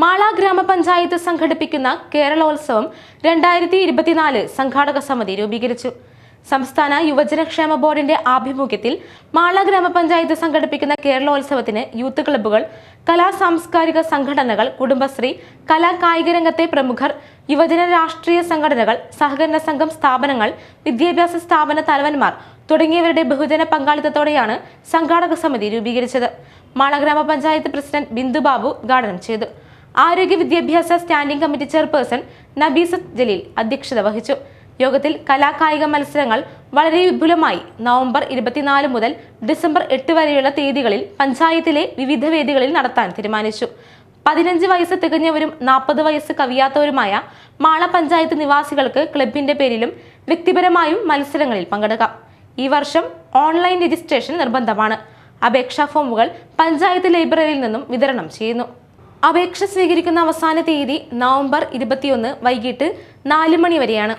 മാള ഗ്രാമപഞ്ചായത്ത് സംഘടിപ്പിക്കുന്ന കേരളോത്സവം 2024 സംഘാടക സമിതി രൂപീകരിച്ചു. സംസ്ഥാന യുവജനക്ഷേമ ബോർഡിന്റെ ആഭിമുഖ്യത്തിൽ മാള ഗ്രാമപഞ്ചായത്ത് സംഘടിപ്പിക്കുന്ന കേരളോത്സവത്തിന് യൂത്ത് ക്ലബ്ബുകൾ, കലാ സാംസ്കാരിക സംഘടനകൾ, കുടുംബശ്രീ, കലാ കായിക രംഗത്തെ പ്രമുഖർ, യുവജന രാഷ്ട്രീയ സംഘടനകൾ, സഹകരണ സംഘം സ്ഥാപനങ്ങൾ, വിദ്യാഭ്യാസ സ്ഥാപന തലവന്മാർ തുടങ്ങിയവരുടെ ബഹുജന പങ്കാളിത്തത്തോടെയാണ് സംഘാടക സമിതി രൂപീകരിച്ചത്. മാള ഗ്രാമപഞ്ചായത്ത് പ്രസിഡന്റ് ബിന്ദു ബാബു ഉദ്ഘാടനം ചെയ്തു. ആരോഗ്യ വിദ്യാഭ്യാസ standing committee chairperson Nabeesath Jaleel അധ്യക്ഷത വഹിച്ചു. യോഗത്തിൽ കലാകായിക മത്സരങ്ങൾ വളരെ വിപുലമായി നവംബർ 24 മുതൽ ഡിസംബർ 8 വരെയുള്ള തീയതികളിൽ പഞ്ചായത്തിലെ വിവിധ വേദികളിൽ നടത്താൻ തീരുമാനിച്ചു. 15 വയസ്സ് തികഞ്ഞവരും 40 വയസ്സ് കവിയാത്തവരുമായ മാള പഞ്ചായത്ത് നിവാസികൾക്ക് ക്ലബിന്റെ പേരിലും വ്യക്തിപരമായും മത്സരങ്ങളിൽ പങ്കെടുക്കാം. ഈ വർഷം ഓൺലൈൻ രജിസ്ട്രേഷൻ നിർബന്ധമാണ്. അപേക്ഷാ ഫോമുകൾ പഞ്ചായത്ത് ലൈബ്രറിയിൽ നിന്നും വിതരണം ചെയ്യുന്നു. അപേക്ഷ സ്വീകരിക്കുന്ന അവസാന തീയതി നവംബർ 21 വൈകിട്ട് 4 മണി വരെയാണ്.